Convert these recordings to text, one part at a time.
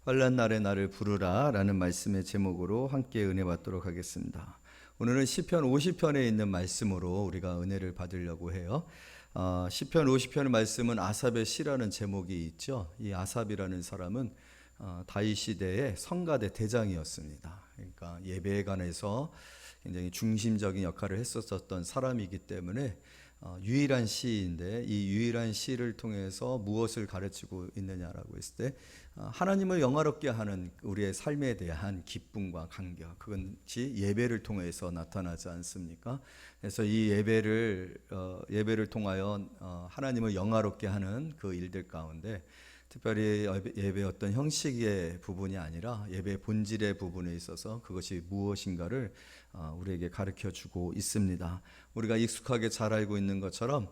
환난 날에 나를 부르라 라는 말씀의 제목으로 함께 은혜 받도록 하겠습니다. 오늘은 시편 50편에 있는 말씀으로 우리가 은혜를 받으려고 해요. 시편 50편의 말씀은 아삽의 시라는 제목이 있죠. 이 아삽이라는 사람은 다윗 시대의 성가대 대장이었습니다. 그러니까 예배에 관해서 굉장히 중심적인 역할을 했었던 사람이기 때문에 유일한 시인데, 이 유일한 시를 통해서 무엇을 가르치고 있느냐라고 했을 때 하나님을 영화롭게 하는 우리의 삶에 대한 기쁨과 감격, 그것이 예배를 통해서 나타나지 않습니까? 그래서 이 예배를 통하여 하나님을 영화롭게 하는 그 일들 가운데 특별히 예배의 어떤 형식의 부분이 아니라 예배의 본질의 부분에 있어서 그것이 무엇인가를 우리에게 가르쳐주고 있습니다. 우리가 익숙하게 잘 알고 있는 것처럼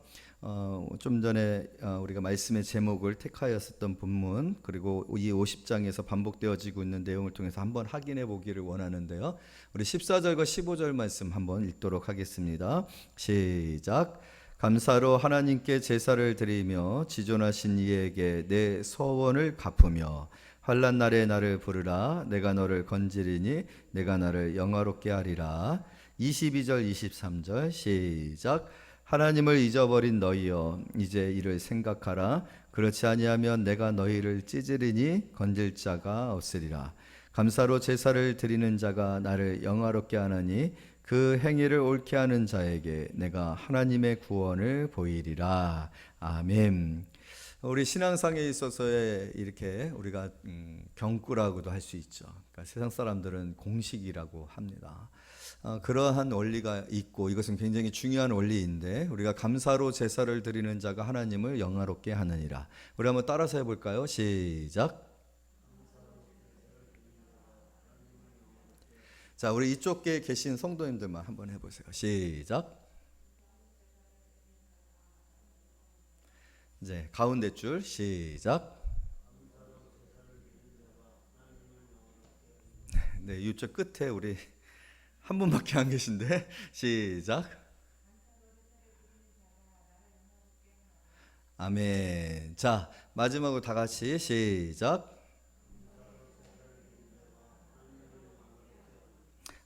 좀 전에 우리가 말씀의 제목을 택하였었던 본문, 그리고 이 50장에서 반복되어지고 있는 내용을 통해서 한번 확인해 보기를 원하는데요. 우리 14절과 15절 말씀 한번 읽도록 하겠습니다. 시작. 감사로 하나님께 제사를 드리며 지존하신 이에게 내 소원을 갚으며 환난 날에 나를 부르라. 내가 너를 건지리니 내가 나를 영화롭게 하리라. 22절 23절 시작. 하나님을 잊어버린 너희여, 이제 이를 생각하라. 그렇지 아니하면 내가 너희를 찢으리니 건질 자가 없으리라. 감사로 제사를 드리는 자가 나를 영화롭게 하나니 그 행위를 옳게 하는 자에게 내가 하나님의 구원을 보이리라. 아멘. 우리 신앙상에 있어서의 이렇게 우리가 경구라고도 할 수 있죠. 그러니까 세상 사람들은 공식이라고 합니다. 그러한 원리가 있고 이것은 굉장히 중요한 원리인데, 우리가 감사로 제사를 드리는 자가 하나님을 영화롭게 하느니라. 우리 한번 따라서 해볼까요? 시작. 자, 우리 이쪽에 계신 성도님들만 한번 해보세요. 시작. 이제 가운데 줄 시작. 네, 이쪽 끝에 우리 한 분밖에 안 계신데 시작. 아멘. 자, 마지막으로 다 같이 시작.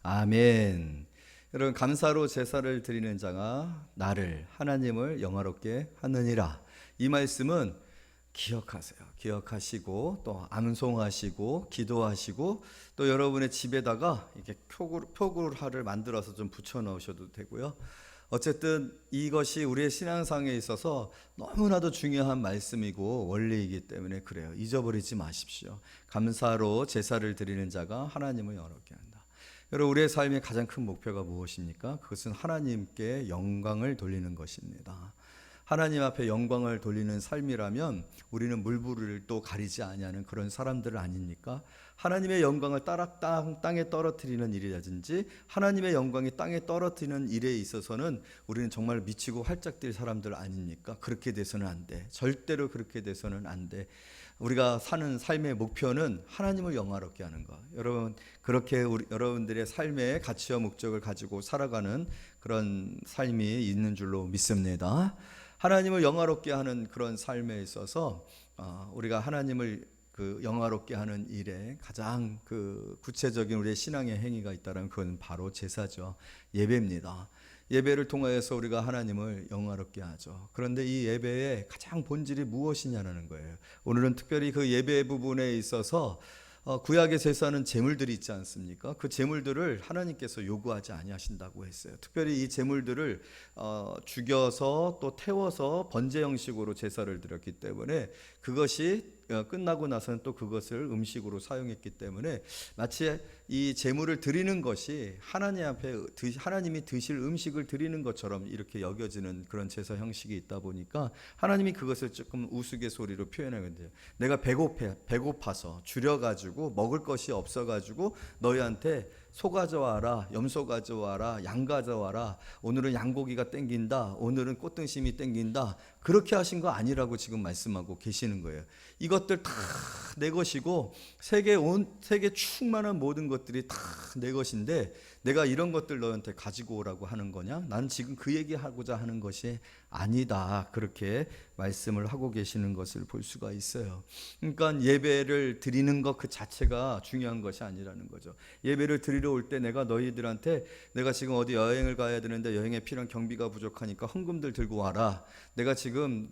아멘. 여러분, 감사로 제사를 드리는 자가 나를, 하나님을 영화롭게 하느니라. 이 말씀은 기억하세요. 기억하시고 또 암송하시고 기도하시고 또 여러분의 집에다가 이렇게 표구를 만들어서 좀 붙여 넣으셔도 되고요. 어쨌든 이것이 우리의 신앙상에 있어서 너무나도 중요한 말씀이고 원리이기 때문에 그래요. 잊어버리지 마십시오. 감사로 제사를 드리는 자가 하나님을 영화롭게 한다. 여러분, 우리의 삶의 가장 큰 목표가 무엇입니까? 그것은 하나님께 영광을 돌리는 것입니다. 하나님 앞에 영광을 돌리는 삶이라면 우리는 물부를 또 가리지 아니하는 그런 사람들 아닙니까? 하나님의 영광을 땅에 떨어뜨리는 일이라든지 하나님의 영광이 땅에 떨어뜨리는 일에 있어서는 우리는 정말 미치고 활짝 뛸 사람들 아닙니까? 그렇게 돼서는 안 돼. 절대로 그렇게 돼서는 안 돼. 우리가 사는 삶의 목표는 하나님을 영화롭게 하는 것. 여러분, 그렇게 여러분들의 삶의 가치와 목적을 가지고 살아가는 그런 삶이 있는 줄로 믿습니다. 하나님을 영화롭게 하는 그런 삶에 있어서 우리가 하나님을 영화롭게 하는 일에 가장 구체적인 우리의 신앙의 행위가 있다면 그건 바로 제사죠. 예배입니다. 예배를 통하여서 우리가 하나님을 영화롭게 하죠. 그런데 이 예배의 가장 본질이 무엇이냐는 거예요. 오늘은 특별히 그 예배 부분에 있어서 구약의 제사는 제물들이 있지 않습니까? 그 제물들을 하나님께서 요구하지 아니하신다고 했어요. 특별히 이 제물들을 죽여서 또 태워서 번제 형식으로 제사를 드렸기 때문에 그것이 끝나고 나서는 또 그것을 음식으로 사용했기 때문에 마치 이 제물을 드리는 것이 하나님 앞에 하나님이 드실 음식을 드리는 것처럼 이렇게 여겨지는 그런 제사 형식이 있다 보니까 하나님이 그것을 조금 우스갯소리로 표현하는데요. 내가 배고파서 줄여가지고 먹을 것이 없어가지고 너희한테 소 가져와라, 염소 가져와라, 양 가져와라. 오늘은 양고기가 땡긴다. 오늘은 꽃등심이 땡긴다. 그렇게 하신 거 아니라고 지금 말씀하고 계시는 거예요. 이것들 다 내 것이고 세계 충만한 모든 것들이 다 내 것인데 내가 이런 것들 너한테 가지고 오라고 하는 거냐? 난 지금 그 얘기하고자 하는 것이 아니다. 그렇게 말씀을 하고 계시는 것을 볼 수가 있어요. 그러니까 예배를 드리는 것 그 자체가 중요한 것이 아니라는 거죠. 예배를 드리러 올 때 내가 너희들한테 내가 지금 어디 여행을 가야 되는데 여행에 필요한 경비가 부족하니까 헌금들 들고 와라. 내가 지금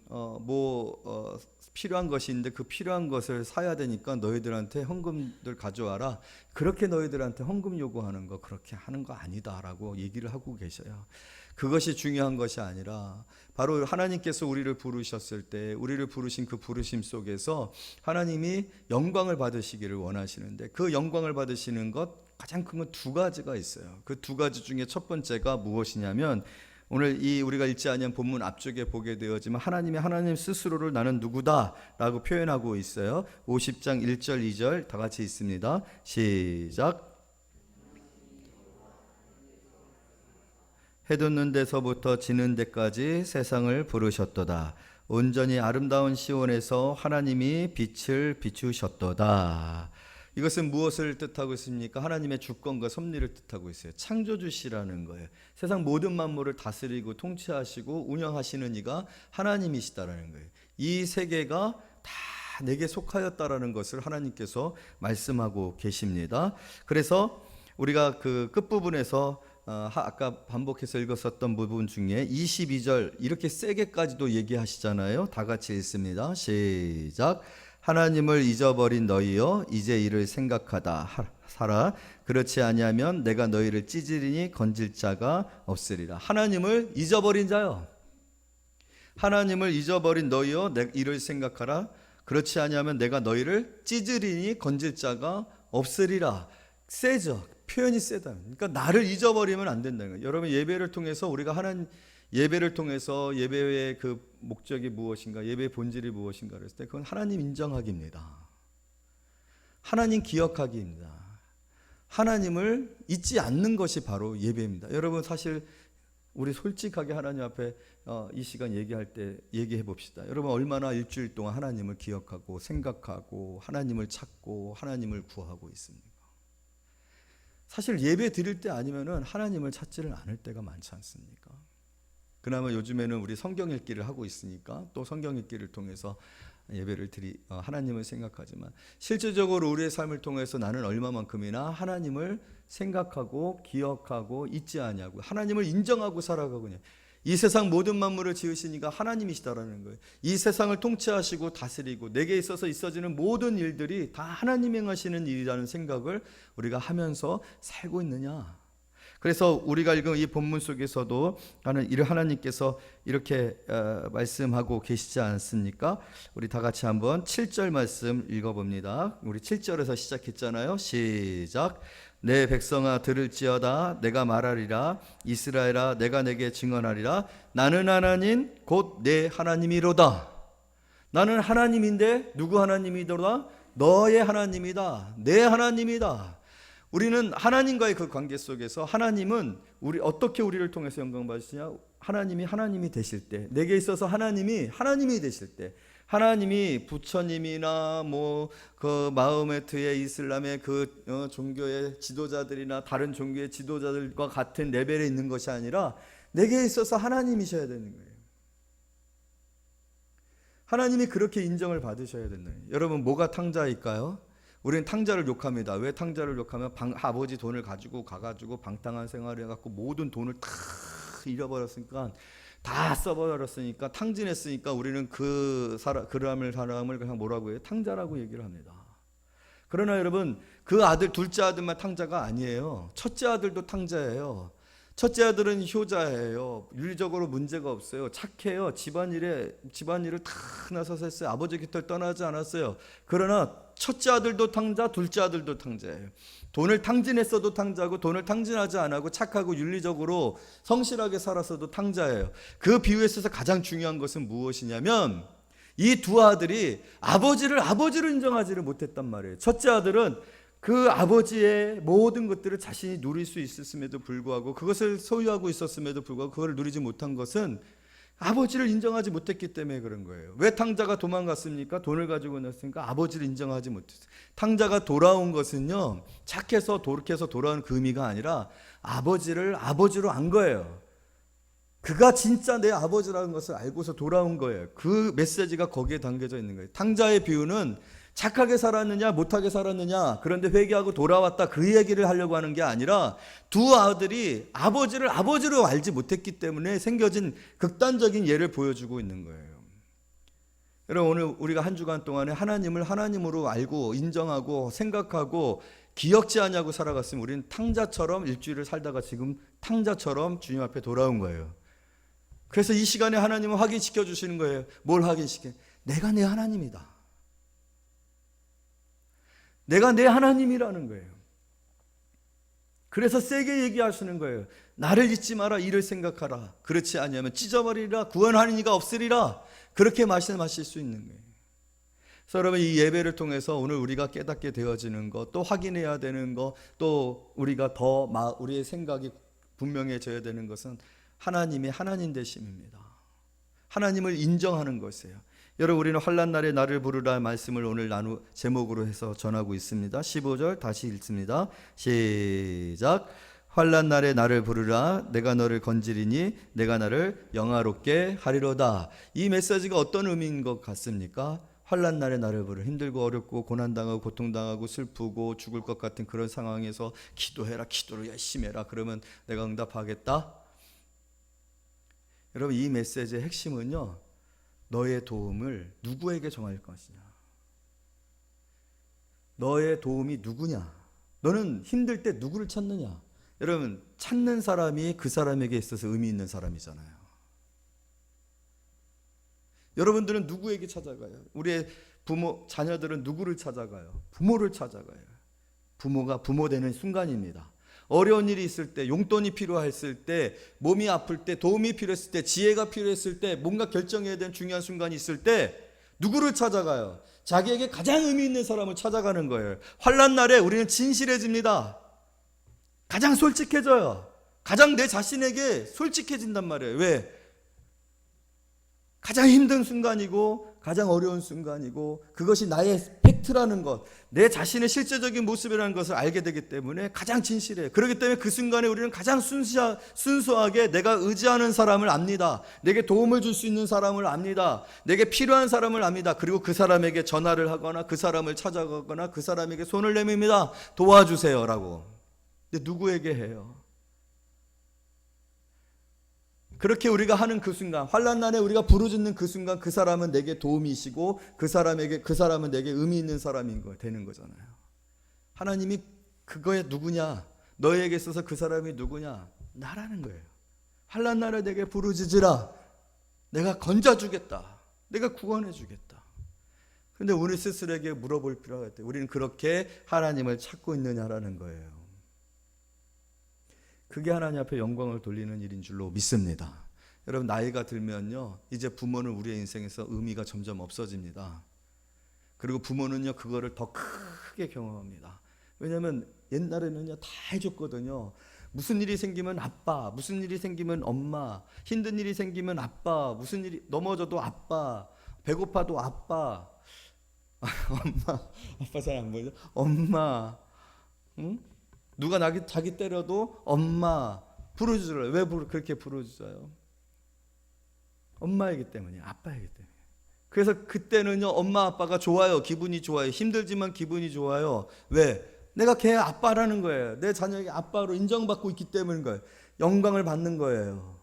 필요한 것이 있는데 그 필요한 것을 사야 되니까 너희들한테 헌금들 가져와라. 그렇게 너희들한테 헌금 요구하는 거 그렇게 하는 거 아니다라고 얘기를 하고 계셔요. 그것이 중요한 것이 아니라 바로 하나님께서 우리를 부르셨을 때 우리를 부르신 그 부르심 속에서 하나님이 영광을 받으시기를 원하시는데 그 영광을 받으시는 것 가장 큰 건 두 가지가 있어요. 그 두 가지 중에 첫 번째가 무엇이냐면 오늘 우리가 읽지 아니한 본문 앞쪽에 보게 되었지만 하나님 스스로를 나는 누구다라고 표현하고 있어요. 50장 1절 2절 다 같이 있습니다. 시작. 해 돋는 데서부터 지는 데까지 세상을 부르셨도다. 온전히 아름다운 시온에서 하나님이 빛을 비추셨도다. 이것은 무엇을 뜻하고 있습니까? 하나님의 주권과 섭리를 뜻하고 있어요. 창조주시라는 거예요. 세상 모든 만물을 다스리고 통치하시고 운영하시는 이가 하나님이시다라는 거예요. 이 세계가 다 내게 속하였다라는 것을 하나님께서 말씀하고 계십니다. 그래서 우리가 그 끝부분에서 아까 반복해서 읽었었던 부분 중에 22절 이렇게 세게까지도 얘기하시잖아요. 다 같이 읽습니다. 시작. 하나님을 잊어버린 너희여 이제 이를 생각하다 살아. 그렇지 아니하면 내가 너희를 찌질이니 건질 자가 없으리라. 하나님을 잊어버린 자요. 하나님을 잊어버린 너희여 이를 생각하라. 그렇지 아니하면 내가 너희를 찌질이니 건질 자가 없으리라. 세죠. 표현이 세다. 그러니까 나를 잊어버리면 안 된다는 거예요. 여러분 예배를 통해서 우리가 예배를 통해서 예배의 그 목적이 무엇인가, 예배의 본질이 무엇인가 그랬을 때 그건 하나님 인정하기입니다. 하나님 기억하기입니다. 하나님을 잊지 않는 것이 바로 예배입니다. 여러분 사실 우리 솔직하게 하나님 앞에 이 시간 얘기할 때 얘기해 봅시다. 여러분 얼마나 일주일 동안 하나님을 기억하고 생각하고 하나님을 찾고 하나님을 구하고 있습니까? 사실 예배 드릴 때 아니면은 하나님을 찾지를 않을 때가 많지 않습니까? 그나마 요즘에는 우리 성경 읽기를 하고 있으니까 또 성경 읽기를 통해서 예배를 하나님을 생각하지만 실질적으로 우리의 삶을 통해서 나는 얼마만큼이나 하나님을 생각하고 기억하고 잊지 아니하고 하나님을 인정하고 살아가거든요. 이 세상 모든 만물을 지으신 이가 하나님이시다라는 거예요. 이 세상을 통치하시고 다스리고 내게 있어서 있어지는 모든 일들이 다 하나님이 행하시는 일이라는 생각을 우리가 하면서 살고 있느냐. 그래서 우리가 읽은 이 본문 속에서도 하나님께서 이렇게 말씀하고 계시지 않습니까? 우리 다 같이 한번 7절 말씀 읽어봅니다. 우리 7절에서 시작했잖아요. 시작. 내 백성아 들을지어다 내가 말하리라. 이스라엘아 내가 내게 증언하리라. 나는 하나님 곧 내 하나님이로다. 나는 하나님인데 누구 하나님이더라? 너의 하나님이다. 내 하나님이다. 우리는 하나님과의 그 관계 속에서 하나님은 어떻게 우리를 통해서 영광 받으시냐? 하나님이 되실 때, 내게 있어서 하나님이 되실 때, 하나님이 부처님이나 그 마호메트의 이슬람의 그 종교의 지도자들이나 다른 종교의 지도자들과 같은 레벨에 있는 것이 아니라 내게 있어서 하나님이셔야 되는 거예요. 하나님이 그렇게 인정을 받으셔야 된다. 여러분 뭐가 탕자일까요? 우리는 탕자를 욕합니다. 왜 탕자를 욕하면 아버지 돈을 가지고 가가지고 방탕한 생활을 해갖고 모든 돈을 다 잃어버렸으니까 다 써버렸으니까 탕진했으니까 우리는 그 사람을 그냥 뭐라고 해요? 탕자라고 얘기를 합니다. 그러나 여러분 그 둘째 아들만 탕자가 아니에요. 첫째 아들도 탕자예요. 첫째 아들은 효자예요. 윤리적으로 문제가 없어요. 착해요. 집안일을 다 나서서 했어요. 아버지 곁을 떠나지 않았어요. 그러나 첫째 아들도 탕자, 둘째 아들도 탕자예요. 돈을 탕진했어도 탕자고 돈을 탕진하지 않고 착하고 윤리적으로 성실하게 살았어도 탕자예요. 그 비유에 있어서 가장 중요한 것은 무엇이냐면 이 두 아들이 아버지를 인정하지를 못했단 말이에요. 첫째 아들은 그 아버지의 모든 것들을 자신이 누릴 수 있었음에도 불구하고 그것을 소유하고 있었음에도 불구하고 그걸 누리지 못한 것은 아버지를 인정하지 못했기 때문에 그런 거예요. 왜 탕자가 도망갔습니까? 돈을 가지고 났으니까 아버지를 인정하지 못했어요. 탕자가 돌아온 것은요, 착해서 돌이켜서 돌아온 그 의미가 아니라 아버지를 아버지로 안 거예요. 그가 진짜 내 아버지라는 것을 알고서 돌아온 거예요. 그 메시지가 거기에 담겨져 있는 거예요. 탕자의 비유는 착하게 살았느냐 못하게 살았느냐, 그런데 회개하고 돌아왔다, 그 얘기를 하려고 하는 게 아니라 두 아들이 아버지를 아버지로 알지 못했기 때문에 생겨진 극단적인 예를 보여주고 있는 거예요. 여러분, 오늘 우리가 한 주간 동안에 하나님을 하나님으로 알고 인정하고 생각하고 기억지 않냐고 살아갔으면 우리는 탕자처럼 일주일을 살다가 지금 탕자처럼 주님 앞에 돌아온 거예요. 그래서 이 시간에 하나님은 확인시켜 주시는 거예요. 뭘 확인시켜? 내가 내 하나님이다. 내가 내 하나님이라는 거예요. 그래서 세게 얘기하시는 거예요. 나를 잊지 마라, 이를 생각하라. 그렇지 아니하면 찢어버리리라, 구원하는 이가 없으리라. 그렇게 말씀하실 수 있는 거예요. 그래서 여러분, 이 예배를 통해서 오늘 우리가 깨닫게 되어지는 것, 또 확인해야 되는 것, 또 우리가 더 우리의 생각이 분명해져야 되는 것은 하나님의 하나님 되심입니다. 하나님을 인정하는 것이에요. 여러분, 우리는 환난 날에 나를 부르라 말씀을 오늘 제목으로 해서 전하고 있습니다. 15절 다시 읽습니다. 시작. 환난 날에 나를 부르라, 내가 너를 건지리니 내가 나를 영화롭게 하리로다. 이 메시지가 어떤 의미인 것 같습니까? 환난 날에 나를 부르라. 힘들고 어렵고 고난당하고 고통당하고 슬프고 죽을 것 같은 그런 상황에서 기도해라, 기도를 열심히 해라, 그러면 내가 응답하겠다. 여러분, 이 메시지의 핵심은요, 너의 도움을 누구에게 정할 것이냐. 너의 도움이 누구냐. 너는 힘들 때 누구를 찾느냐. 여러분, 찾는 사람이 그 사람에게 있어서 의미 있는 사람이잖아요. 여러분들은 누구에게 찾아가요? 우리의 부모, 자녀들은 누구를 찾아가요? 부모를 찾아가요. 부모가 부모 되는 순간입니다. 어려운 일이 있을 때, 용돈이 필요했을 때, 몸이 아플 때, 도움이 필요했을 때, 지혜가 필요했을 때, 뭔가 결정해야 되는 중요한 순간이 있을 때 누구를 찾아가요? 자기에게 가장 의미 있는 사람을 찾아가는 거예요. 환난 날에 우리는 진실해집니다. 가장 솔직해져요. 가장 내 자신에게 솔직해진단 말이에요. 왜? 가장 힘든 순간이고 가장 어려운 순간이고 그것이 나의 팩트라는 것, 내 자신의 실제적인 모습이라는 것을 알게 되기 때문에 가장 진실해요. 그렇기 때문에 그 순간에 우리는 가장 순수하게 내가 의지하는 사람을 압니다. 내게 도움을 줄 수 있는 사람을 압니다. 내게 필요한 사람을 압니다. 그리고 그 사람에게 전화를 하거나 그 사람을 찾아가거나 그 사람에게 손을 내밉니다. 도와주세요 라고. 근데 누구에게 해요? 그렇게 우리가 하는 그 순간, 환난 날에 우리가 부르짖는 그 순간, 그 사람은 내게 도움이시고 그 사람은 내게 의미 있는 사람인 거 되는 거잖아요. 하나님이 그거에 누구냐? 너에게 있어서 그 사람이 누구냐? 나라는 거예요. 환난 날에 내게 부르짖으라. 내가 건져주겠다. 내가 구원해주겠다. 그런데 우리 스스로에게 물어볼 필요가 있대요. 우리는 그렇게 하나님을 찾고 있느냐라는 거예요. 그게 하나님 앞에 영광을 돌리는 일인 줄로 믿습니다. 여러분, 나이가 들면요, 이제 부모는 우리의 인생에서 의미가 점점 없어집니다. 그리고 부모는요, 그거를 더 크게 경험합니다. 왜냐하면 옛날에는요, 다 해줬거든요. 무슨 일이 생기면 아빠, 무슨 일이 생기면 엄마, 힘든 일이 생기면 아빠, 무슨 일이 넘어져도 아빠, 배고파도 아빠, 아빠 잘 안 보이죠? 엄마, 응? 누가 자기 때려도 엄마 부르짖어요. 왜 그렇게 부르짖어요? 엄마이기 때문이에요. 아빠이기 때문에. 그래서 그때는요, 엄마 아빠가 좋아요. 기분이 좋아요. 힘들지만 기분이 좋아요. 왜? 내가 걔 아빠라는 거예요. 내 자녀에게 아빠로 인정받고 있기 때문인 거예요. 영광을 받는 거예요.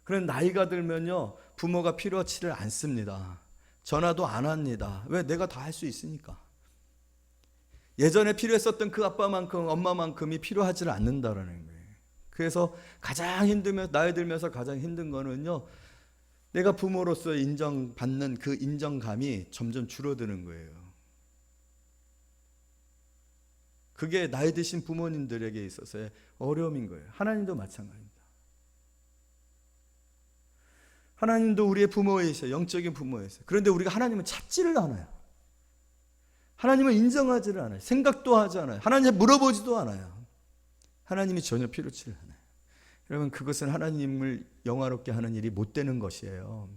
그런 나이가 들면요, 부모가 필요치를 않습니다. 전화도 안 합니다. 왜? 내가 다 할 수 있으니까. 예전에 필요했었던 그 아빠만큼 엄마만큼이 필요하지를 않는다라는 거예요. 그래서 가장 힘들면, 나이 들면서 가장 힘든 거는요, 내가 부모로서 인정받는 그 인정감이 점점 줄어드는 거예요. 그게 나이 드신 부모님들에게 있어서의 어려움인 거예요. 하나님도 마찬가지입니다. 하나님도 우리의 부모이세요. 영적인 부모이세요. 그런데 우리가 하나님을 찾지를 않아요. 하나님을 인정하지를 않아요. 생각도 하지 않아요. 하나님을 물어보지도 않아요. 하나님이 전혀 필요치를 않아요. 여러분, 그것은 하나님을 영화롭게 하는 일이 못 되는 것이에요.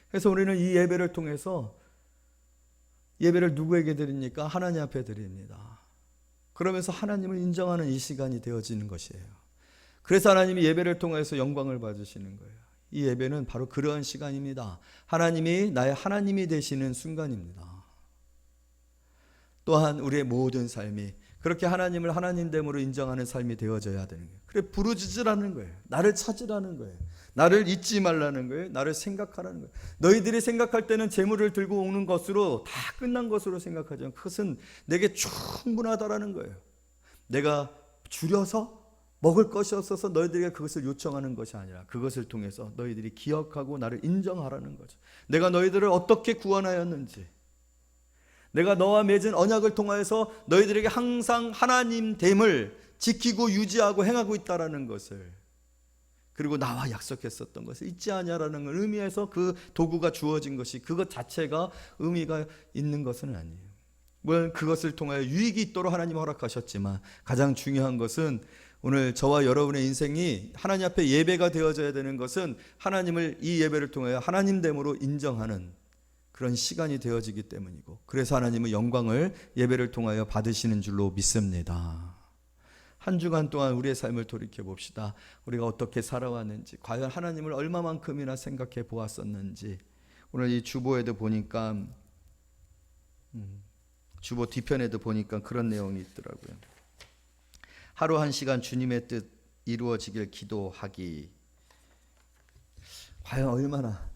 그래서 우리는 이 예배를 통해서 예배를 누구에게 드립니까? 하나님 앞에 드립니다. 그러면서 하나님을 인정하는 이 시간이 되어지는 것이에요. 그래서 하나님이 예배를 통해서 영광을 받으시는 거예요. 이 예배는 바로 그러한 시간입니다. 하나님이 나의 하나님이 되시는 순간입니다. 또한 우리의 모든 삶이 그렇게 하나님을 하나님됨으로 인정하는 삶이 되어져야 되는 거예요. 그래, 부르짖으라는 거예요. 나를 찾으라는 거예요. 나를 잊지 말라는 거예요. 나를 생각하라는 거예요. 너희들이 생각할 때는 재물을 들고 오는 것으로 다 끝난 것으로 생각하지만 그것은 내게 충분하다라는 거예요. 내가 줄여서 먹을 것이 없어서 너희들에게 그것을 요청하는 것이 아니라 그것을 통해서 너희들이 기억하고 나를 인정하라는 거죠. 내가 너희들을 어떻게 구원하였는지, 내가 너와 맺은 언약을 통하여서 너희들에게 항상 하나님됨을 지키고 유지하고 행하고 있다라는 것을, 그리고 나와 약속했었던 것을 잊지 않냐라는 걸 의미해서 그 도구가 주어진 것이 그것 자체가 의미가 있는 것은 아니에요. 물론 그것을 통하여 유익이 있도록 하나님 허락하셨지만 가장 중요한 것은 오늘 저와 여러분의 인생이 하나님 앞에 예배가 되어져야 되는 것은 하나님을 이 예배를 통하여 하나님됨으로 인정하는 그런 시간이 되어지기 때문이고, 그래서 하나님은 영광을 예배를 통하여 받으시는 줄로 믿습니다. 한 주간 동안 우리의 삶을 돌이켜 봅시다. 우리가 어떻게 살아왔는지, 과연 하나님을 얼마만큼이나 생각해 보았었는지. 오늘 이 주보에도 보니까 주보 뒤편에도 보니까 그런 내용이 있더라고요. 하루 한 시간 주님의 뜻 이루어지길 기도하기. 과연 얼마나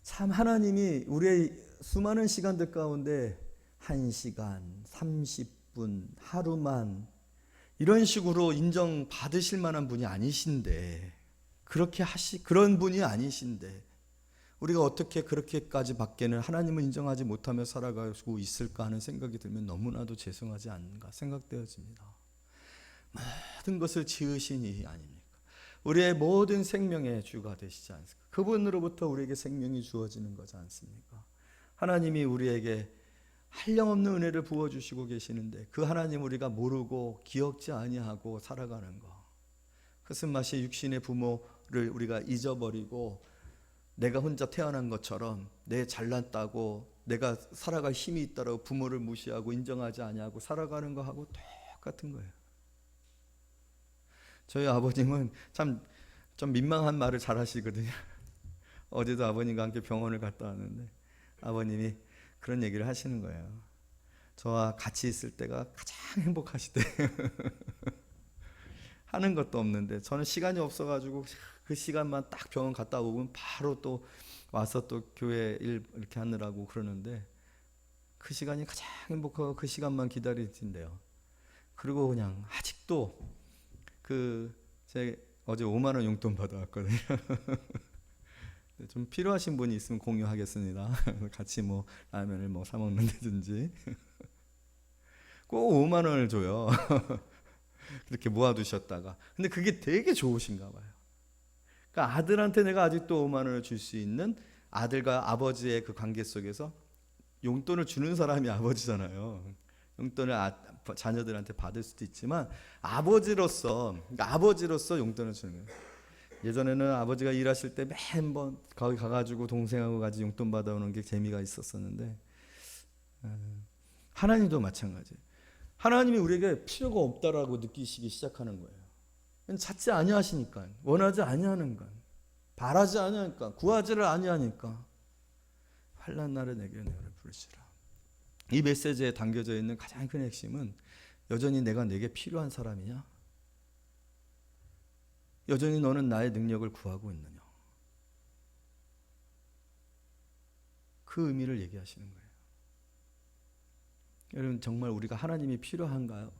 참 하나님이 우리의 수많은 시간들 가운데 1시간, 30분, 하루만 이런 식으로 인정받으실 만한 분이 아니신데, 그런 분이 아니신데 우리가 어떻게 그렇게까지 밖에는 하나님을 인정하지 못하며 살아가고 있을까 하는 생각이 들면 너무나도 죄송하지 않은가 생각되어집니다. 모든 것을 지으신 이 아닙니까? 우리의 모든 생명의 주가 되시지 않습니까? 그분으로부터 우리에게 생명이 주어지는 거지 않습니까? 하나님이 우리에게 한량없는 은혜를 부어주시고 계시는데 그 하나님 우리가 모르고 기억지 아니하고 살아가는 거, 그것은 마치 육신의 부모를 우리가 잊어버리고 내가 혼자 태어난 것처럼 내 잘났다고 내가 살아갈 힘이 있다고 부모를 무시하고 인정하지 아니하고 살아가는 거하고 똑같은 거예요. 저희 아버님은 참 좀 민망한 말을 잘 하시거든요. 어제도 아버님과 함께 병원을 갔다 왔는데 아버님이 그런 얘기를 하시는 거예요. 저와 같이 있을 때가 가장 행복하시대. 하는 것도 없는데 저는 시간이 없어가지고 그 시간만 딱 병원 갔다 오면 바로 또 와서 또 교회 일 이렇게 하느라고 그러는데 그 시간이 가장 행복하고 그 시간만 기다리신대요. 그리고 그냥 아직도 제 어제 5만 원 용돈 받아왔거든요. 좀 필요하신 분이 있으면 공유하겠습니다. 같이 뭐 라면을 뭐 사 먹는다든지. 꼭 5만 원을 줘요. 그렇게 모아두셨다가. 근데 그게 되게 좋으신가 봐요. 그러니까 아들한테 내가 아직도 5만 원을 줄 수 있는, 아들과 아버지의 그 관계 속에서 용돈을 주는 사람이 아버지잖아요. 용돈을 자녀들한테 받을 수도 있지만 아버지로서 용돈을 주는 거예요. 예전에는 아버지가 일하실 때 매번 거기 가가지고 동생하고 같이 용돈 받아오는 게 재미가 있었었는데, 하나님도 마찬가지예요. 하나님이 우리에게 필요가 없다라고 느끼시기 시작하는 거예요. 찾지 아니하시니까, 원하지 아니하는가, 바라지 아니하니까, 구하지를 아니하니까 환난 날에 내게 은혜를 부르시라. 이 메시지에 담겨져 있는 가장 큰 핵심은 여전히 내가 내게 필요한 사람이냐? 여전히 너는 나의 능력을 구하고 있느냐? 그 의미를 얘기하시는 거예요. 여러분, 정말 우리가 하나님이 필요한가요?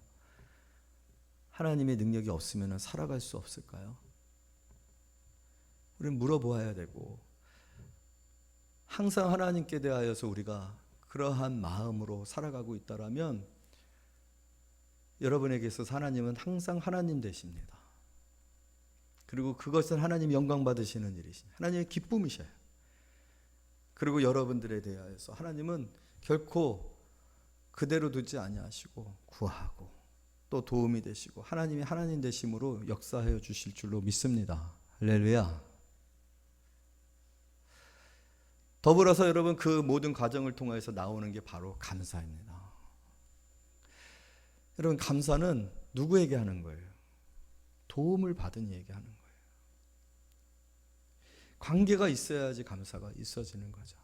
하나님의 능력이 없으면 살아갈 수 없을까요? 우리는 물어보아야 되고, 항상 하나님께 대하여서 우리가 그러한 마음으로 살아가고 있다라면 여러분에게 있어서 하나님은 항상 하나님 되십니다. 그리고 그것은 하나님 영광 받으시는 일이십니다. 하나님의 기쁨이셔요. 그리고 여러분들에 대하여서 하나님은 결코 그대로 두지 아니하시고 구하고 또 도움이 되시고 하나님이 하나님 되심으로 역사하여 주실 줄로 믿습니다. 할렐루야. 더불어서 여러분, 그 모든 과정을 통해서 나오는 게 바로 감사입니다. 여러분, 감사는 누구에게 하는 거예요? 도움을 받은 이에게 하는 거예요. 관계가 있어야지 감사가 있어지는 거죠.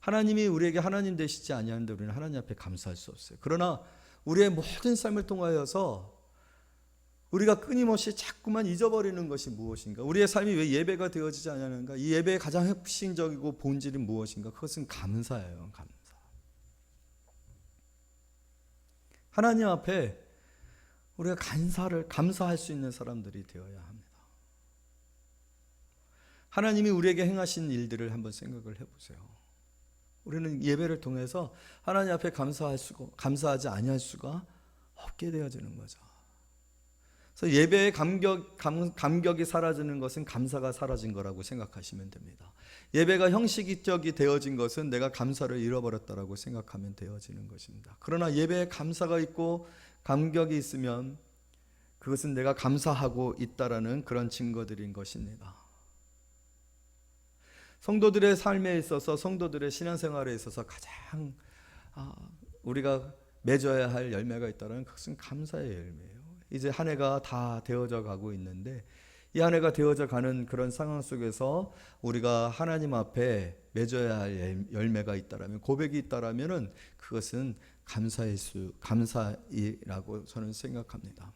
하나님이 우리에게 하나님 되시지 아니하는데 우리는 하나님 앞에 감사할 수 없어요. 그러나 우리의 모든 삶을 통하여서 우리가 끊임없이 자꾸만 잊어버리는 것이 무엇인가? 우리의 삶이 왜 예배가 되어지지 않았는가? 이 예배의 가장 핵심적이고 본질이 무엇인가? 그것은 감사예요. 감사. 하나님 앞에 우리가 감사할 수 있는 사람들이 되어야 합니다. 하나님이 우리에게 행하신 일들을 한번 생각을 해보세요. 우리는 예배를 통해서 하나님 앞에 감사하지 아니할 수가 없게 되어지는 거죠. 그래서 예배의 감격이 사라지는 것은 감사가 사라진 거라고 생각하시면 됩니다. 예배가 형식적이 되어진 것은 내가 감사를 잃어버렸다라고 생각하면 되어지는 것입니다. 그러나 예배에 감사가 있고 감격이 있으면 그것은 내가 감사하고 있다라는 그런 증거들인 것입니다. 성도들의 삶에 있어서, 성도들의 신앙생활에 있어서 가장 우리가 맺어야 할 열매가 있다는 그것은 감사의 열매예요. 이제 한 해가 다 되어져 가고 있는데 이 한 해가 되어져 가는 그런 상황 속에서 우리가 하나님 앞에 맺어야 할 열매가 있다라면, 고백이 있다라면은 그것은 감사이라고 저는 생각합니다.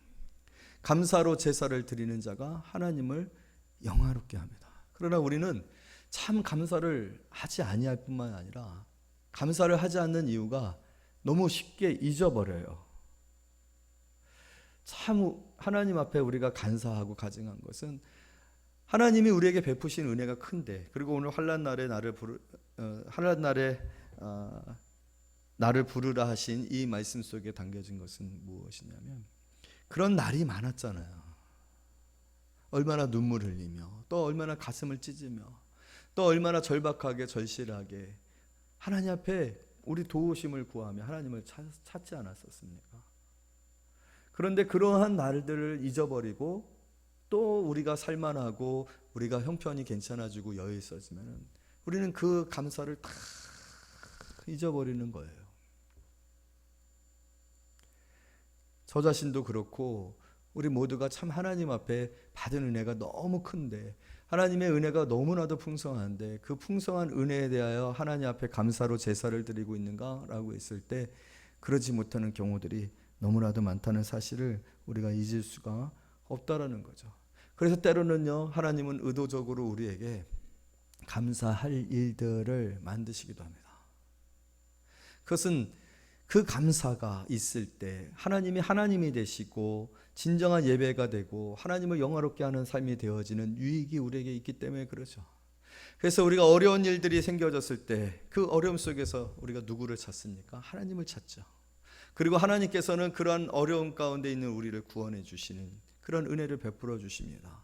감사로 제사를 드리는 자가 하나님을 영화롭게 합니다. 그러나 우리는 참 감사를 하지 아니할 뿐만 아니라 감사를 하지 않는 이유가 너무 쉽게 잊어버려요. 참 하나님 앞에 우리가 간사하고 가증한 것은 하나님이 우리에게 베푸신 은혜가 큰데, 그리고 오늘 환난날에 나를 부르라 하신 이 말씀 속에 담겨진 것은 무엇이냐면, 그런 날이 많았잖아요. 얼마나 눈물 흘리며, 또 얼마나 가슴을 찢으며, 또 얼마나 절박하게 절실하게 하나님 앞에 우리 도우심을 구하며 하나님을 찾지 않았었습니까? 그런데 그러한 날들을 잊어버리고 또 우리가 살만하고 우리가 형편이 괜찮아지고 여유 있어지면 우리는 그 감사를 다 잊어버리는 거예요. 저 자신도 그렇고 우리 모두가 참 하나님 앞에 받은 은혜가 너무 큰데, 하나님의 은혜가 너무나도 풍성한데 그 풍성한 은혜에 대하여 하나님 앞에 감사로 제사를 드리고 있는가라고 했을 때 그러지 못하는 경우들이 너무나도 많다는 사실을 우리가 잊을 수가 없다라는 거죠. 그래서 때로는요, 하나님은 의도적으로 우리에게 감사할 일들을 만드시기도 합니다. 그것은 그 감사가 있을 때 하나님이 되시고 진정한 예배가 되고 하나님을 영화롭게 하는 삶이 되어지는 유익이 우리에게 있기 때문에 그러죠. 그래서 우리가 어려운 일들이 생겨졌을 때 그 어려움 속에서 우리가 누구를 찾습니까? 하나님을 찾죠. 그리고 하나님께서는 그러한 어려움 가운데 있는 우리를 구원해 주시는 그런 은혜를 베풀어 주십니다.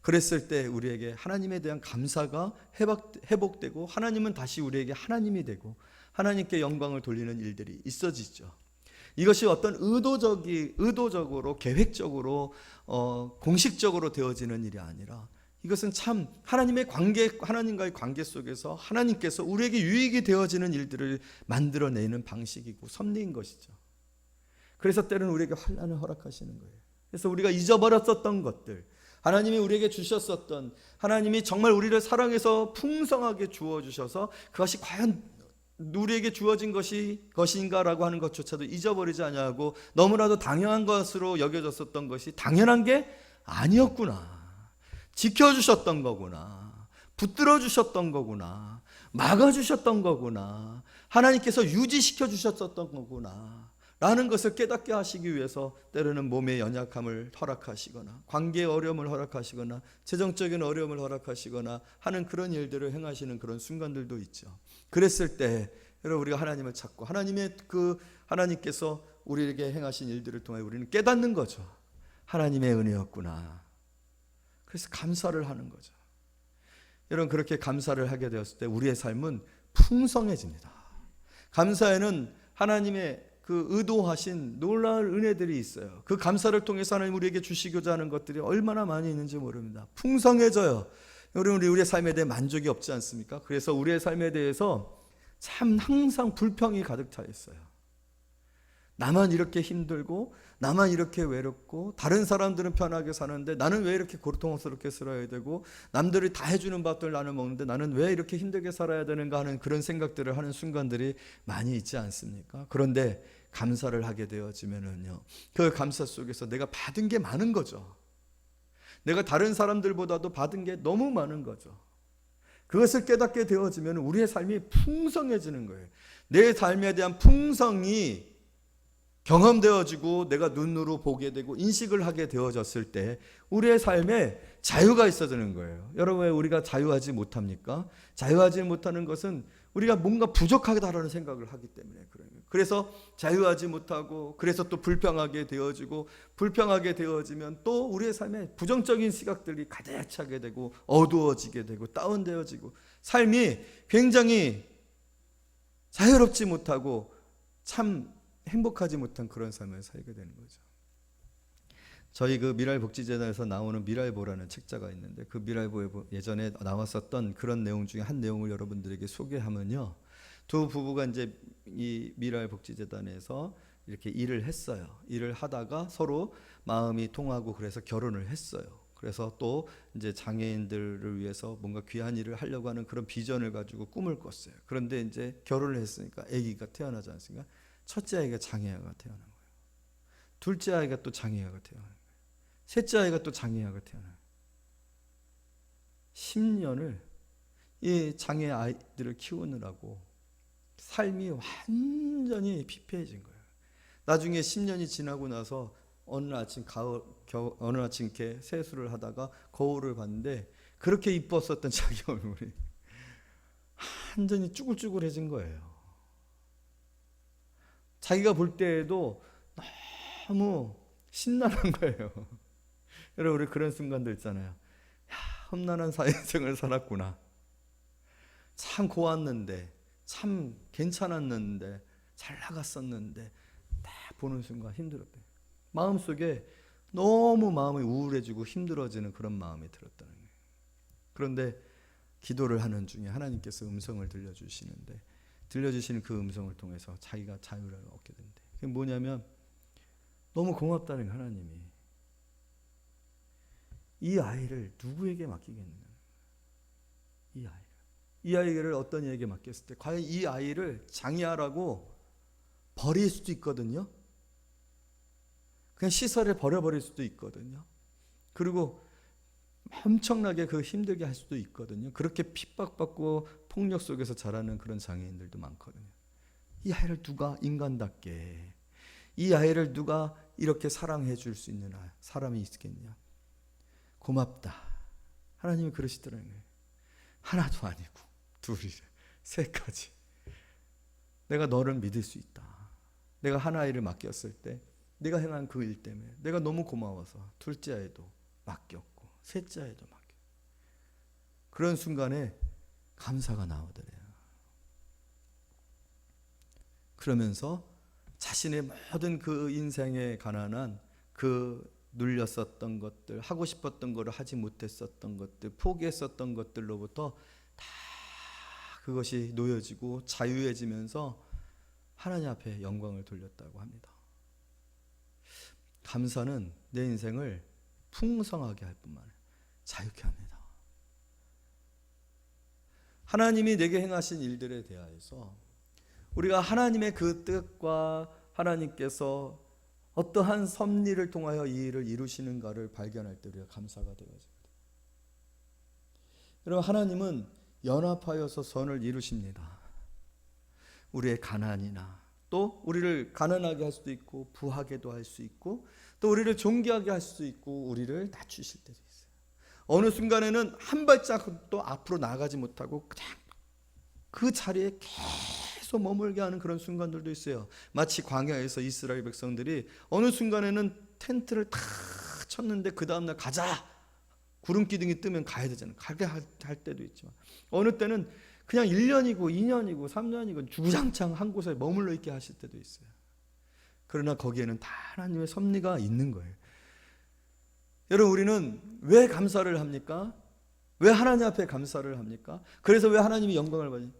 그랬을 때 우리에게 하나님에 대한 감사가 회복되고 하나님은 다시 우리에게 하나님이 되고 하나님께 영광을 돌리는 일들이 있어지죠. 이것이 어떤 의도적으로 계획적으로 공식적으로 되어지는 일이 아니라 이것은 참 하나님과의 관계 속에서 하나님께서 우리에게 유익이 되어지는 일들을 만들어내는 방식이고 섭리인 것이죠. 그래서 때로는 우리에게 환난을 허락하시는 거예요. 그래서 우리가 잊어버렸었던 것들, 하나님이 우리에게 주셨었던, 하나님이 정말 우리를 사랑해서 풍성하게 주어주셔서 그것이 과연 우리에게 주어진 것인가라고 하는 것조차도 잊어버리지 아니하고 너무나도 당연한 것으로 여겨졌었던 것이 당연한 게 아니었구나, 지켜주셨던 거구나, 붙들어 주셨던 거구나, 막아주셨던 거구나, 하나님께서 유지시켜 주셨었던 거구나 라는 것을 깨닫게 하시기 위해서 때로는 몸의 연약함을 허락하시거나 관계의 어려움을 허락하시거나 재정적인 어려움을 허락하시거나 하는 그런 일들을 행하시는 그런 순간들도 있죠. 그랬을 때 여러분, 우리가 하나님을 찾고 하나님께서 우리에게 행하신 일들을 통해 우리는 깨닫는 거죠. 하나님의 은혜였구나. 그래서 감사를 하는 거죠. 여러분, 그렇게 감사를 하게 되었을 때 우리의 삶은 풍성해집니다. 감사에는 하나님의 그 의도하신 놀라운 은혜들이 있어요. 그 감사를 통해서 하나님 우리에게 주시고자 하는 것들이 얼마나 많이 있는지 모릅니다. 풍성해져요. 여러분, 우리의 삶에 대해 만족이 없지 않습니까? 그래서 우리의 삶에 대해서 참 항상 불평이 가득 차 있어요. 나만 이렇게 힘들고 나만 이렇게 외롭고 다른 사람들은 편하게 사는데 나는 왜 이렇게 고통스럽게 살아야 되고, 남들이 다 해주는 밥들 나는 먹는데 나는 왜 이렇게 힘들게 살아야 되는가 하는 그런 생각들을 하는 순간들이 많이 있지 않습니까? 그런데 감사를 하게 되어지면은요, 그 감사 속에서 내가 받은 게 많은 거죠. 내가 다른 사람들보다도 받은 게 너무 많은 거죠. 그것을 깨닫게 되어지면 우리의 삶이 풍성해지는 거예요. 내 삶에 대한 풍성이 경험되어지고 내가 눈으로 보게 되고 인식을 하게 되어졌을 때 우리의 삶에 자유가 있어지는 거예요. 여러분, 왜 우리가 자유하지 못합니까? 자유하지 못하는 것은 우리가 뭔가 부족하다라는 생각을 하기 때문에 그래요. 그래서 자유하지 못하고, 그래서 또 불평하게 되어지고, 불평하게 되어지면 또 우리의 삶에 부정적인 시각들이 가득 차게 되고 어두워지게 되고 다운되어지고 삶이 굉장히 자유롭지 못하고 참 행복하지 못한 그런 삶을 살게 되는 거죠. 저희 그 미랄복지재단에서 나오는 미랄보라는 책자가 있는데, 그 미랄보에 예전에 나왔었던 그런 내용 중에 한 내용을 여러분들에게 소개하면요, 두 부부가 이제 이 미랄복지재단에서 이렇게 일을 했어요. 일을 하다가 서로 마음이 통하고 그래서 결혼을 했어요. 그래서 또 이제 장애인들을 위해서 뭔가 귀한 일을 하려고 하는 그런 비전을 가지고 꿈을 꿨어요. 그런데 이제 결혼을 했으니까 아기가 태어나지 않습니까? 첫째 아이가 장애아가 태어난 거예요. 둘째 아이가 또 장애아가 태어난 거예요. 셋째 아이가 또 장애아가 태어나요. 10년을 이 장애 아이들을 키우느라고 삶이 완전히 피폐해진 거예요. 나중에 10년이 지나고 나서 어느 아침 어느 아침 이렇게 세수를 하다가 거울을 봤는데 그렇게 이뻤었던 자기 얼굴이 완전히 쭈글쭈글해진 거예요. 자기가 볼 때에도 너무 심란한 거예요. 여러분, 우리 그런 순간들 있잖아요. 야, 험난한 사회생을 살았구나. 참 고왔는데, 참 괜찮았는데, 잘 나갔었는데 딱 보는 순간 힘들었대요. 마음속에 너무 마음이 우울해지고 힘들어지는 그런 마음이 들었다는 거예요. 그런데 기도를 하는 중에 하나님께서 음성을 들려주시는데, 들려주시는 그 음성을 통해서 자기가 자유를 얻게 된대. 그게 뭐냐면 너무 고맙다는 거예요. 하나님이 이 아이를 누구에게 맡기겠느냐. 이 아이를 어떤 이에게 맡겼을 때 과연 이 아이를 장애아라고 버릴 수도 있거든요. 그냥 시설에 버려버릴 수도 있거든요. 그리고 엄청나게 그 힘들게 할 수도 있거든요. 그렇게 핍박받고 폭력 속에서 자라는 그런 장애인들도 많거든요. 이 아이를 누가 인간답게, 이 아이를 누가 이렇게 사랑해 줄 수 있는 사람이 있겠냐. 고맙다. 하나님이 그러시더라는 거예요. 하나도 아니고 둘이래, 셋까지. 내가 너를 믿을 수 있다. 내가 한 아이를 맡겼을 때 내가 행한 그 일 때문에 내가 너무 고마워서 둘째 아이도 맡겼고 셋째 아이도 맡겼고, 그런 순간에 감사가 나오더래요. 그러면서 자신의 모든 그 인생에 가난한 그 눌렸었던 것들, 하고 싶었던 것을 하지 못했었던 것들, 포기했었던 것들로부터 다 그것이 놓여지고 자유해지면서 하나님 앞에 영광을 돌렸다고 합니다. 감사는 내 인생을 풍성하게 할 뿐만 아니라 자유케 합니다. 하나님이 내게 행하신 일들에 대하여서 우리가 하나님의 그 뜻과 하나님께서 어떠한 섭리를 통하여 이 일을 이루시는가를 발견할 때 우리가 감사가 되어집니다. 여러분, 하나님은 연합하여서 선을 이루십니다. 우리의 가난이나 또 우리를 가난하게 할 수도 있고 부하게도 할 수 있고 또 우리를 존귀하게 할 수도 있고 우리를 낮추실 때도 있어요. 어느 순간에는 한 발짝도 앞으로 나가지 못하고 그냥 그 자리에 계속 머물게 하는 그런 순간들도 있어요. 마치 광야에서 이스라엘 백성들이 어느 순간에는 텐트를 다 쳤는데 그 다음날 가자, 구름 기둥이 뜨면 가야 되잖아요. 가게 할 때도 있지만 어느 때는 그냥 1년이고 2년이고 3년이고 주구장창 한 곳에 머물러 있게 하실 때도 있어요. 그러나 거기에는 다 하나님의 섭리가 있는 거예요. 여러분, 우리는 왜 감사를 합니까? 왜 하나님 앞에 감사를 합니까? 그래서 왜 하나님이 영광을 받습니까?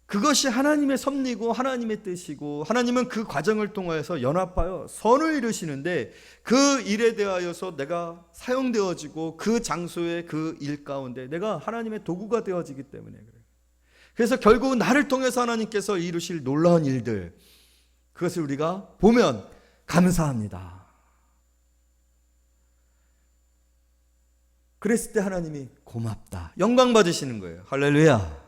그것이 하나님의 섭리고 하나님의 뜻이고, 하나님은 그 과정을 통해서 연합하여 선을 이루시는데, 그 일에 대하여서 내가 사용되어지고 그 장소의 그 일 가운데 내가 하나님의 도구가 되어지기 때문에 그래요. 그래서 결국은 나를 통해서 하나님께서 이루실 놀라운 일들, 그것을 우리가 보면 감사합니다. 그랬을 때 하나님이 고맙다, 영광 받으시는 거예요. 할렐루야.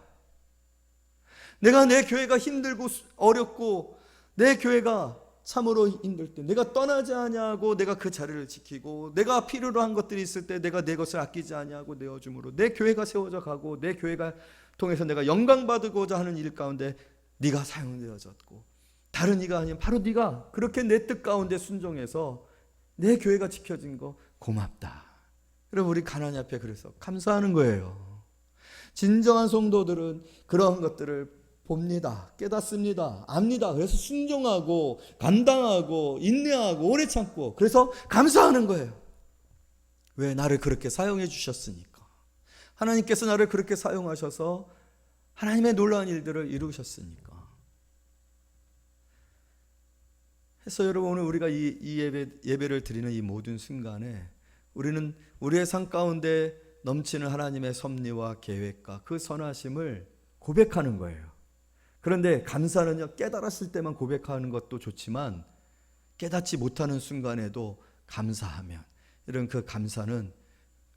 내가 내 교회가 힘들고 어렵고 내 교회가 참으로 힘들 때 내가 떠나지 아니하고 내가 그 자리를 지키고, 내가 필요로 한 것들이 있을 때 내가 내 것을 아끼지 아니하고 내어줌으로 내 교회가 세워져 가고, 내 교회가 통해서 내가 영광 받고자 하는 일 가운데 네가 사용되어졌고, 다른 이가 아니면 바로 네가 그렇게 내 뜻 가운데 순종해서 내 교회가 지켜진 거 고맙다. 여러분, 우리 하나님 앞에 그래서 감사하는 거예요. 진정한 성도들은 그러한 것들을 봅니다, 깨닫습니다, 압니다. 그래서 순종하고 감당하고 인내하고 오래 참고, 그래서 감사하는 거예요. 왜? 나를 그렇게 사용해 주셨으니까. 하나님께서 나를 그렇게 사용하셔서 하나님의 놀라운 일들을 이루셨으니까. 그래서 여러분, 오늘 우리가 이 예배를 드리는 이 모든 순간에 우리는 우리의 삶 가운데 넘치는 하나님의 섭리와 계획과 그 선하심을 고백하는 거예요. 그런데 감사는요, 깨달았을 때만 고백하는 것도 좋지만 깨닫지 못하는 순간에도 감사하면, 이런 그 감사는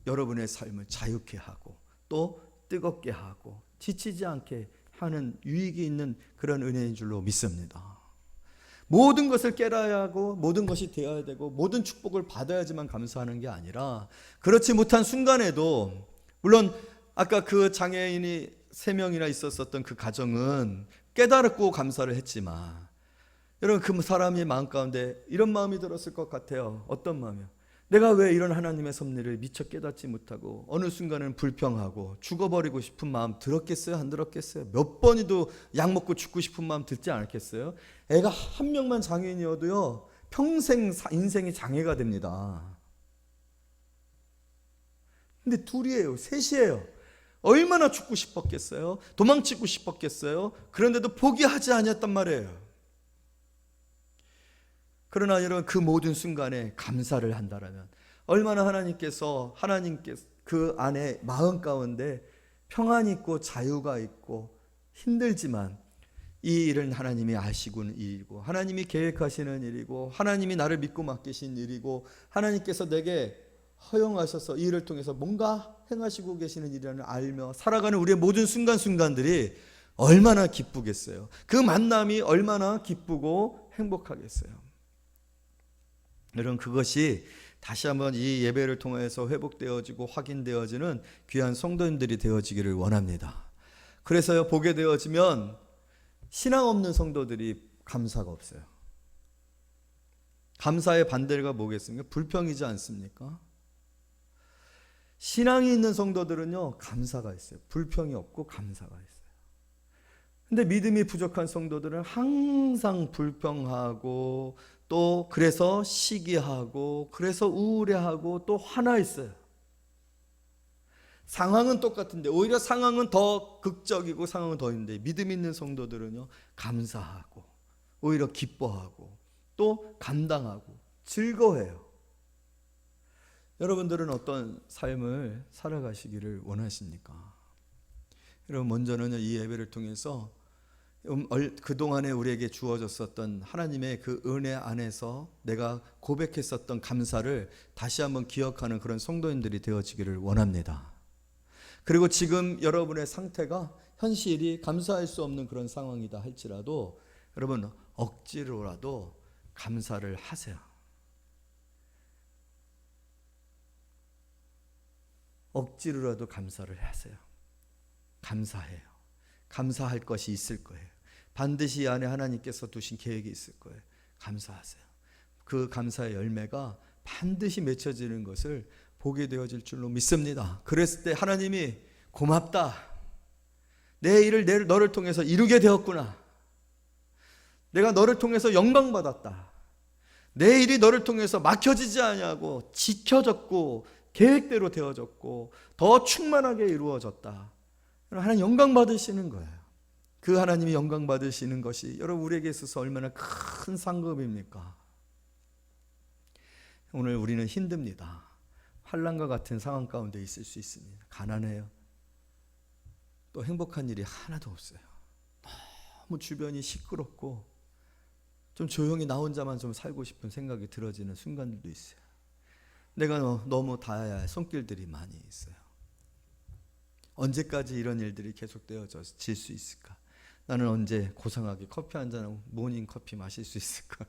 여러분의 삶을 자유케 하고 또 뜨겁게 하고 지치지 않게 하는 유익이 있는 그런 은혜인 줄로 믿습니다. 모든 것을 깨달아야 하고 모든 것이 되어야 되고 모든 축복을 받아야지만 감사하는 게 아니라, 그렇지 못한 순간에도, 물론 아까 그 장애인이 3명이나 있었던 그 가정은 깨달았고 감사를 했지만, 여러분, 그 사람의 마음 가운데 이런 마음이 들었을 것 같아요. 어떤 마음이요? 내가 왜 이런 하나님의 섭리를 미처 깨닫지 못하고 어느 순간은 불평하고 죽어버리고 싶은 마음 들었겠어요? 안 들었겠어요? 몇 번이도 약 먹고 죽고 싶은 마음 들지 않았겠어요? 애가 한 명만 장애인이어도요, 평생 인생이 장애가 됩니다. 근데 둘이에요, 셋이에요. 얼마나 죽고 싶었겠어요? 도망치고 싶었겠어요? 그런데도 포기하지 않았단 말이에요. 그러나 여러분, 그 모든 순간에 감사를 한다라면 얼마나 하나님께서 그 안에 마음 가운데 평안이 있고 자유가 있고, 힘들지만 이 일은 하나님이 아시고는 일이고, 하나님이 계획하시는 일이고, 하나님이 나를 믿고 맡기신 일이고, 하나님께서 내게 허용하셔서 이 일을 통해서 뭔가 행하시고 계시는 일이라는 알며 살아가는 우리의 모든 순간순간들이 얼마나 기쁘겠어요. 그 만남이 얼마나 기쁘고 행복하겠어요. 여러분, 그것이 다시 한번 이 예배를 통해서 회복되어지고 확인되어지는 귀한 성도님들이 되어지기를 원합니다. 그래서요, 보게 되어지면 신앙 없는 성도들이 감사가 없어요. 감사의 반대가 뭐겠습니까? 불평이지 않습니까? 신앙이 있는 성도들은요, 감사가 있어요. 불평이 없고 감사가 있어요. 근데 믿음이 부족한 성도들은 항상 불평하고, 또 그래서 시기하고, 그래서 우울해하고, 또 화나 있어요. 상황은 똑같은데 오히려 상황은 더 극적이고 상황은 더 있는데, 믿음 있는 성도들은요, 감사하고 오히려 기뻐하고 또 감당하고 즐거워해요. 여러분들은 어떤 삶을 살아가시기를 원하십니까? 여러분, 먼저는 이 예배를 통해서 그동안에 우리에게 주어졌었던 하나님의 그 은혜 안에서 내가 고백했었던 감사를 다시 한번 기억하는 그런 성도님들이 되어지기를 원합니다. 그리고 지금 여러분의 상태가 현실이 감사할 수 없는 그런 상황이다 할지라도 여러분, 억지로라도 감사를 하세요. 억지로라도 감사를 하세요. 감사해요. 감사할 것이 있을 거예요. 반드시 이 안에 하나님께서 두신 계획이 있을 거예요. 감사하세요. 그 감사의 열매가 반드시 맺혀지는 것을 보게 되어질 줄로 믿습니다. 그랬을 때 하나님이 고맙다. 내 일을 너를 통해서 이루게 되었구나. 내가 너를 통해서 영광받았다. 내 일이 너를 통해서 막혀지지 아니하고 지켜졌고 계획대로 되어졌고 더 충만하게 이루어졌다. 하나님 영광 받으시는 거예요. 그 하나님이 영광 받으시는 것이 여러분 우리에게 있어서 얼마나 큰 상급입니까? 오늘 우리는 힘듭니다. 환난과 같은 상황 가운데 있을 수 있습니다. 가난해요. 또 행복한 일이 하나도 없어요. 너무 주변이 시끄럽고 좀 조용히 나 혼자만 좀 살고 싶은 생각이 들어지는 순간들도 있어요. 내가 너무 닿아야 할 손길들이 많이 있어요. 언제까지 이런 일들이 계속되어질 수 있을까? 나는 언제 고상하게 커피 한 잔하고 모닝 커피 마실 수 있을까?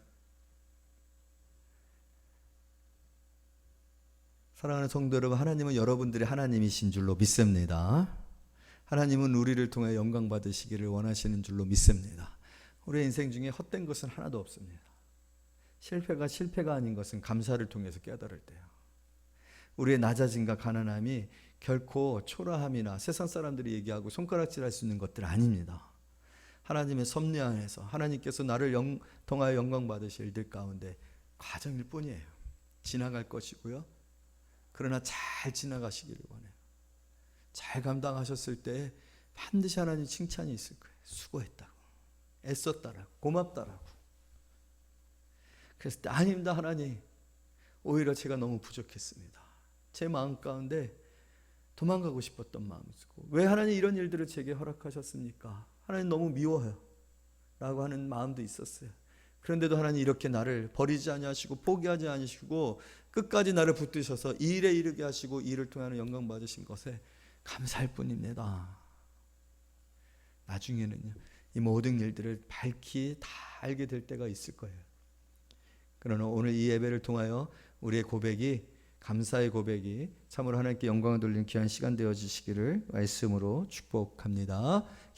사랑하는 성도 여러분, 하나님은 여러분들의 하나님이신 줄로 믿습니다. 하나님은 우리를 통해 영광 받으시기를 원하시는 줄로 믿습니다. 우리의 인생 중에 헛된 것은 하나도 없습니다. 실패가 아닌 것은 감사를 통해서 깨달을 때요. 우리의 낮아짐과 가난함이 결코 초라함이나 세상 사람들이 얘기하고 손가락질할 수 있는 것들 아닙니다. 하나님의 섭리 안에서 하나님께서 나를 통하여 영광 받으실 일들 가운데 과정일 뿐이에요. 지나갈 것이고요. 그러나 잘 지나가시기를 원해요. 잘 감당하셨을 때 반드시 하나님 칭찬이 있을 거예요. 수고했다고, 애썼다라고, 고맙다라고. 그래서 아닙니다 하나님, 오히려 제가 너무 부족했습니다. 제 마음 가운데 도망가고 싶었던 마음이 있고, 왜 하나님 이런 일들을 제게 허락하셨습니까? 하나님 너무 미워요 라고 하는 마음도 있었어요. 그런데도 하나님 이렇게 나를 버리지 아니하시고 포기하지 않으시고 끝까지 나를 붙드셔서 이 일에 이르게 하시고 이 일을 통하여 영광 받으신 것에 감사할 뿐입니다. 나중에는요, 이 모든 일들을 밝히 다 알게 될 때가 있을 거예요. 그러나 오늘 이 예배를 통하여 우리의 고백이, 감사의 고백이 참으로 하나님께 영광을 돌리는 귀한 시간 되어지시기를 말씀으로 축복합니다.